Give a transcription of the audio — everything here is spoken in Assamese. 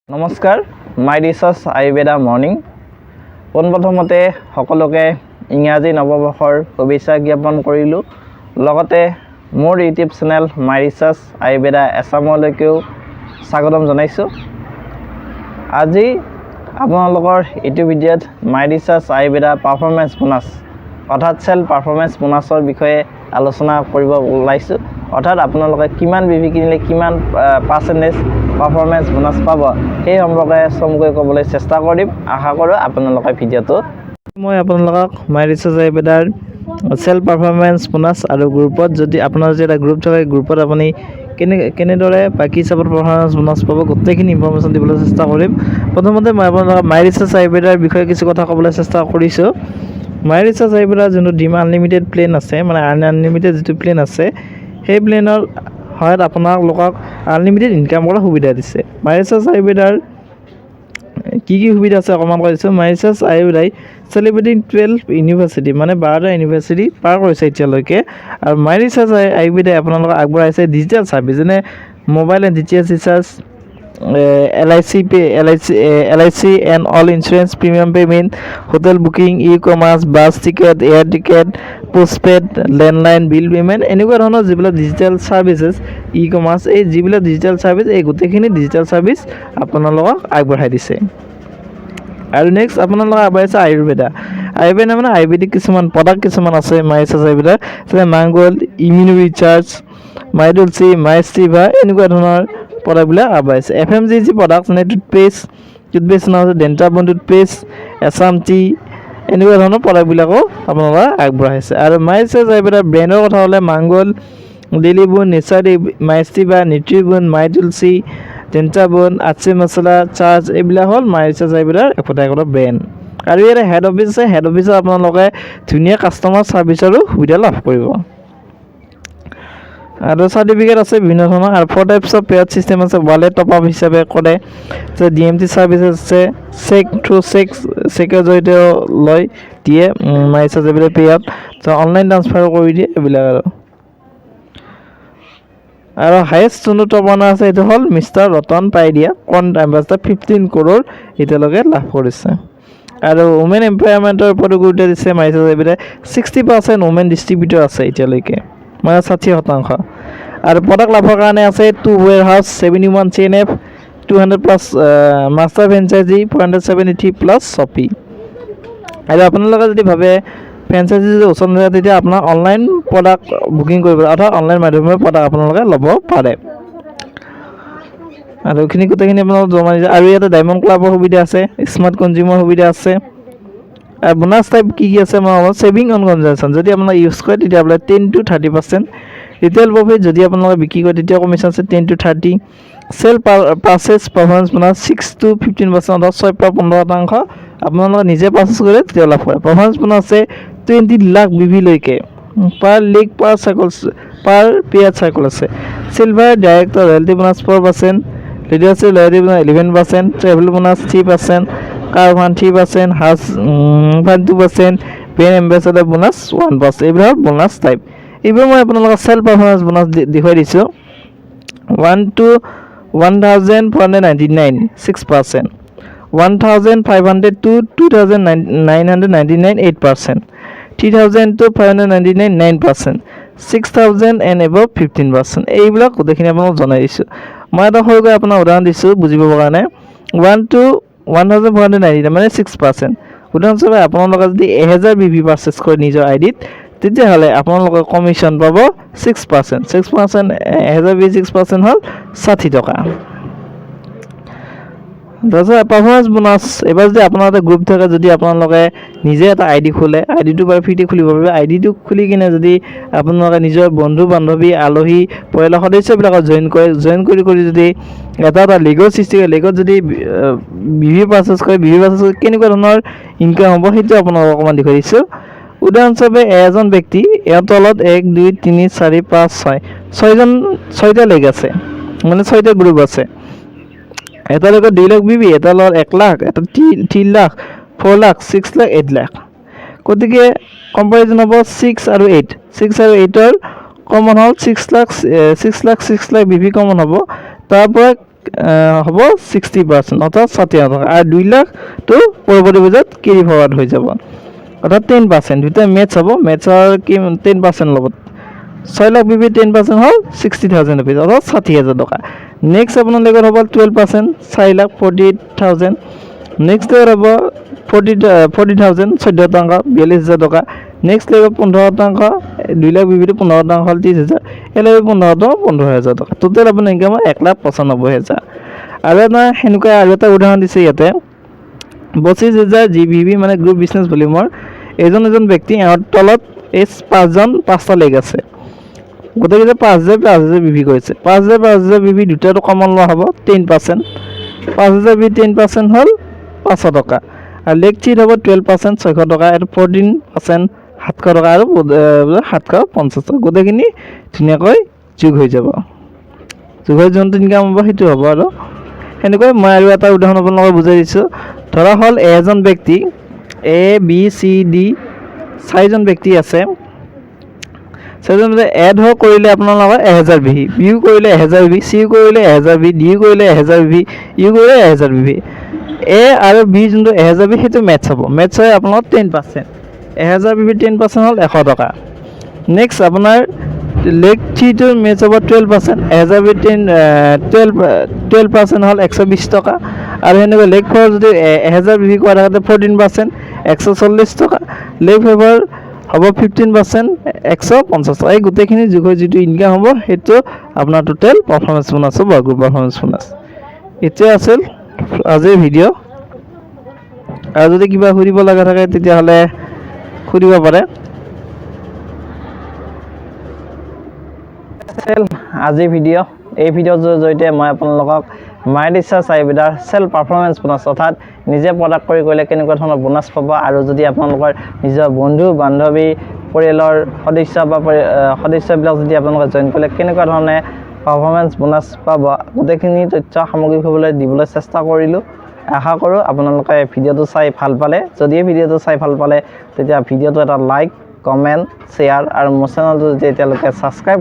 নমস্কাৰ মাই ৰিচাৰ্চ আয়ুৰ্বেদা মৰ্নিং পোনপ্ৰথমতে সকলোকে ইংৰাজী নৱবৰ্ষৰ শুভেচ্ছা জ্ঞাপন কৰিলোঁ লগতে মোৰ ইউটিউব চেনেল মাই ৰিচাৰ্চ আয়ুৰ্বেদা এছামলৈকেও স্বাগতম জনাইছোঁ আজি আপোনালোকৰ এইটো ভিডিঅ'ত মাই ৰিচাৰ্চ আয়ুৰ্বেদা পাৰফৰ্মেন্স বোনাছ অৰ্থাৎ সেল পাৰফৰ্মেন্স বোনাছৰ বিষয়ে আলোচনা কৰিব ওলাইছোঁ অৰ্থাৎ আপোনালোকে কিমান বিভি কিনিলে কিমান পাৰ্চেন্টেজ পাৰফৰ্মেন্স বোনাছ পাব সেই সম্পৰ্কে চমুকৈ ক'বলৈ চেষ্টা কৰিম আশা কৰোঁ আপোনালোকে ভিডিঅ'টো মই আপোনালোকক মাই ৰিচাৰ্চ আয়ুৰ্বেদাৰ সেল পাৰফৰ্মেন্স বোনাছ আৰু গ্ৰুপত যদি আপোনাৰ যে এটা গ্ৰুপ থাকে গ্ৰুপত আপুনি কেনেদৰে বাকি হিচাপত পাৰফৰ্মেন্স বোনাছ পাব গোটেইখিনি ইনফৰমেশ্যন দিবলৈ চেষ্টা কৰিম প্ৰথমতে মই আপোনালোকক মাই ৰিচাৰ্চ আয়ুৰ্বেদাৰ বিষয়ে কিছু কথা ক'বলৈ চেষ্টা কৰিছোঁ মাই ৰিচাৰ্চ আয়ুৰ্বেদাৰ যোনটো ডিম আনলিমিটেড প্লেন আছে মানে আনলিমিটেড যিটো প্লেন আছে সেই প্লেনৰ হয় আপোনালোকক আনলিমিটেড ইনকাম কৰাৰ সুবিধা দিছে মাই ৰিচাৰ্চ আয়ুৰ্বেদাৰ কি সুবিধা আছে অকণমান কৈ দিছোঁ মাই ৰিচাৰ্চ আয়ুৰ্বেদাই চেলিব্ৰেটিং 12 ইউনিভাৰ্চিটি মানে 12টা ইউনিভাৰ্চিটি পাৰ কৰিছে এতিয়ালৈকে আৰু মাই ৰিচাৰ্চ আয়ুৰ্বেদাই আপোনালোকক আগবঢ়াইছে ডিজিটেল ছাৰ্ভিচ যেনে mobile and DTH recharge LIC and all insurance premium payment hotel booking e-commerce bus ticket air ticket postpaid landline bill payment এনেকুৱা ধৰণৰ যিবিলাক ডিজিটেল ছাৰ্ভিচেছ e-commerce এই যিবিলাক ডিজিটেল ছাৰ্ভিচ এই গোটেইখিনি ডিজিটেল ছাৰ্ভিচ আপোনালোকক আগবঢ়াই দিছে আৰু নেক্সট আপোনালোকক আগবঢ়াইছে আয়ুৰ্বেদা মানে আয়ুৰ্বেদিক কিছুমান প্ৰডাক্ট কিছুমান আছে মাই ৰিচাৰ্চ আয়ুৰ্বেদা যেনে মাংগল ইমিউনো ৰিচাৰ্জ মাই তুলসী মাই ষ্টিভা এনেকুৱা ধৰণৰ প্ৰডাক্টবিলাক আগবঢ়াইছে FMGG প্ৰডাক্ট যেনে টুথপেষ্ট নহয় ডেণ্টাবন টুথপেষ্ট এছাম টি এনেকুৱা ধৰণৰ প্ৰডাক্টবিলাকো আপোনালোকে আগবঢ়াইছে আৰু মাই ৰিচাৰ্চ আয়ুৰ্বেদাৰ ব্ৰেণ্ডৰ কথা হ'লে মাংগল ডেলিবন নেচাৰি মাই ষ্টিভা নিউট্ৰিবন মাই তুলসী ডেণ্টাবন আচি মছলা চাৰ্জ এইবিলাক হ'ল মাই ৰিচাৰ্চ আয়ুৰ্বেদাৰ একোটা ব্ৰেণ্ড আৰু ইয়াৰ হেড অফিচ আছে হেড অফিচত আপোনালোকে ধুনীয়া কাষ্টমাৰ ছাৰ্ভিচৰো সুবিধা লাভ কৰিব আৰু চাৰ্টিফিকেট আছে বিভিন্ন ধৰণৰ আৰু 4 টাইপছ অফ পেড চিষ্টেম আছে ৱালেট টপ আপ হিচাপে কৰে যে DMT ছাৰ্ভিচেছ আছে চেকৰ জৰিয়তে লৈ দিয়ে my research Ayurveda paid online transfer কৰি দিয়ে এইবিলাক আৰু হায়েষ্ট যোনটো টপ অনাৰ আছে এইটো হ'ল মিষ্টাৰ ৰতন পাইডিয়া কণ্ট এম্বাছাডাৰ 15 কৰোৰ এতিয়ালৈকে লাভ কৰিছে আৰু ওমেন এম্পাৱাৰমেণ্টৰ ওপৰত গুৰুত্ব দিছে মাই ৰিচাৰ্চ আয়ুৰ্বেদাই 60% ওমেন ডিষ্ট্ৰিবিউটৰ আছে এতিয়ালৈকে মানে 60% আৰু প্ৰডাক্ট লাভৰ কাৰণে আছে 2 warehouse 71 CNF 200 plus master franchise 473 plus শ্বপি আৰু আপোনালোকে যদি ভাবে ফ্ৰেঞ্চাইজি যদি ওচৰত নাথাকে তেতিয়া আপোনাৰ অনলাইন প্ৰডাক্ট বুকিং কৰিব অৰ্থাৎ অনলাইন মাধ্যমেৰে প্ৰডাক্ট আপোনালোকে ল'ব পাৰে আৰু এইখিনি গোটেইখিনি আপোনালোকে জমা দিছে আৰু ইয়াতে ডায়মণ্ড ক্লাবৰ সুবিধা আছে স্মাৰ্ট কনজিউমাৰ সুবিধা আছে আৰু বোনাছ টাইপ কি আছে মই ছেভিং অন কনজাম্পশ্যন যদি আপোনালোকে ইউজ কৰে তেতিয়া আপোনালোকে 10 to 30% ৰিটেইল প্ৰফিট যদি আপোনালোকে বিক্ৰী কৰে তেতিয়া কমিশ্যন আছে 10 to 30 sale purchase performance bonus 6 to 15% অৰ্থাৎ 6 পৰা 15% আপোনালোকে নিজে পাৰ্চেছ কৰিলে তেতিয়া লাভ কৰে পাৰফৰ্মেন্স বোনাছ আছে 20 লাখ বিভি লৈকে per leg per cycle pair পেয়াৰ সাইকেল আছে silver director royalty bonus 4% leadership loyalty bonus 11% travel bonus 3% car fund 3% house fund 2% brand ambassador bonus 1% এইবিলাক বোনাছ টাইপ এইবোৰ মই আপোনালোকক সেল পাৰফৰ্মেন্স বোনাছ দেখুৱাই দিছোঁ 1 to 1499 6% 1500 to 2999 8% 3000 to 599 9% 6000 and above 15% এইবিলাক গোটেইখিনি আপোনালোকক জনাই দিছোঁ মই এটা সৰুকৈ আপোনাক উদাহৰণ দিছোঁ বুজিবৰ কাৰণে 1 to 1499 মানে 6% উদাহৰণস্বৰূপে আপোনালোকে যদি 1000 বিভি পাৰ্চেছ কৰে নিজৰ আইডিত তেতিয়াহ'লে আপোনালোকে কমিশ্যন পাব 6% 1000 বিভি 6% হ'ল 60 টকা তাৰপিছত পাৰফৰ্মেন্স বোনাছ এবাৰ যদি আপোনাৰ এটা গ্ৰুপ থাকে যদি আপোনালোকে নিজে এটা আইডি খোলে আইডিটো বাৰু ফ্ৰীতে খুলিব পাৰিব আইডিটো খুলি কিনে যদি আপোনালোকে নিজৰ বন্ধু বান্ধৱী আলহী পৰিয়ালৰ সদস্যবিলাকক জইন কৰি যদি এটা লিগৰ সৃষ্টি কৰে লিগত যদি বিভি পাৰ্চেছ কৰে কেনেকুৱা ধৰণৰ ইনকাম হ'ব সেইটো আপোনালোকক অকণমান দেখুৱাই দিছোঁ উদাহৰণস্বৰূপে এজন ব্যক্তি ইয়াৰ তলত 1 2 3 4 5 6টা লিগ আছে মানে 6টা গ্ৰুপ আছে এটা লগত 2 লাখ বিবি এটা লগত 1 লাখ এটা 3 লাখ 4 লাখ 6 লাখ 8 লাখ গতিকে কম্পাৰিজন হ'ব 6 আৰু 8ৰ কমন হ'ল 6 লাখ বিবি কমন হ'ব তাৰ পৰা হ'ব 60%, অৰ্থাৎ 60,000 টকা। আৰু 2 লাখটো পৰৱৰ্তী বছৰত কেৰি ফৰৱাৰ্ড হৈ যাব, অৰ্থাৎ 10%। দুটা মেথছ হ'ব, মেথছৰ কি 10% ল'ব। 6 লাখ বিবি 10% হ'ল 60,000 ৰুপিজ, অৰ্থাৎ 60,000 টকা। নেক্সট আপোনালোকৰ হ'ব 12%, 4 লাখ 48,000। নেক্সট লেয়াৰ হ'ব 40,000, 14% 42,000 টকা। নেক্সট লেয়াৰ 15%, 2 লাখ বিবিটো 15% হ'ল 30,000। এই লেয়াৰ 15% 15,000 টকা। টোটেল আপোনাৰ ইনকাম হ'ল 1,95,000। আৰু এটা সেনেকুৱা আৰু এটা উদাহৰণ দিছে ইয়াতে 25,000 GBV, মানে গ্ৰুপ বিজনেছ ভলিউমৰ এজন ব্যক্তি, এওঁৰ তলত এই 5জন 5টা লেগ আছে। গোটেইকেইটা 5,000 বিভি কৰিছে। 5,000 বিভি দুটাটো কমন লোৱা হ'ব 10%। 5,000 বিভি 10% হ'ল 500 টকা। আৰু লেগ থ্ৰীত হ'ব 12%, 600 টকা। এইটো 14% 700 টকা, আৰু 750 টকা। গোটেইখিনি ধুনীয়াকৈ যোগ হৈ যাব। যোগ হৈ যোনটো ইনকাম হ'ব সেইটো হ'ব। আৰু সেনেকৈ মই আৰু এটা উদাহৰণ আপোনালোকক বুজাই দিছোঁ। ধৰা হ'ল এজন ব্যক্তি A B C D 4জন ব্যক্তি আছে। 4জন এড হৈ কৰিলে আপোনালোকৰ 1000 বিভি, বিউ কৰিলে 1000 বিভি, চিউ কৰিলে 1000 বিভি, ডিউ কৰিলে 1000 বিভি, ইউ কৰিলে 1000 বিভি। এ আৰু বি যোনটো 1000 বিভি সেইটো মেথছ হ'ব। মেথছ হয় আপোনাৰ 10%। 1000 বিভি 10% হ'ল 100 টকা। নেক্সট আপোনাৰ লেগ থ্ৰীটোৰ মেথছ হ'ব 12%। 1000 বিভি 12% হ'ল 120 টকা। আৰু সেনেকৈ লেগ ফ'ৰ যদি 1000 বিভি কৰা থাকোঁতে 14%, 140 টকা। লেগ ফাইভৰ হ'ব 15%, 150 টকা। এই গোটেইখিনি যোগ হৈ যিটো ইনকাম হ'ব সেইটো আপোনাৰ টোটেল পাৰফৰ্মেঞ্চ বোনাছ হ'ব, গ্ৰুপ পাৰফৰ্মেঞ্চ বোনাছ। এতিয়া আছিল আজিৰ ভিডিঅ'। আৰু যদি কিবা সুধিব লগা থাকে তেতিয়াহ'লে সুধিব পাৰে। আজিৰ ভিডিঅ', এই ভিডিঅ'ৰ জৰিয়তে মই আপোনালোকক মাইৰিচাৰ্জ আইবেদাৰ চেল পাৰফৰ্মেঞ্চ বোনাছ, অৰ্থাৎ নিজে প্ৰডাক্ট কৰি কৰিলে কেনেকুৱা ধৰণৰ বোনাছ পাব, আৰু যদি আপোনালোকৰ নিজৰ বন্ধু বান্ধৱী পৰিয়ালৰ সদস্যবিলাক যদি আপোনালোকে জইন কৰিলে কেনেকুৱা ধৰণে পাৰফৰ্মেঞ্চ বোনাছ পাব, গোটেইখিনি তথ্য সামগ্ৰিকভাৱে দিবলৈ চেষ্টা কৰিলোঁ। আশা কৰোঁ আপোনালোকে ভিডিঅ'টো চাই ভাল পালে। যদি ভিডিঅ'টো চাই ভাল পালে তেতিয়া ভিডিঅ'টো এটা লাইক, কমেণ্ট, শ্বেয়াৰ, আৰু মোৰ চেনেলটো যদি এতিয়ালৈকে ছাবস্ক্ৰাইব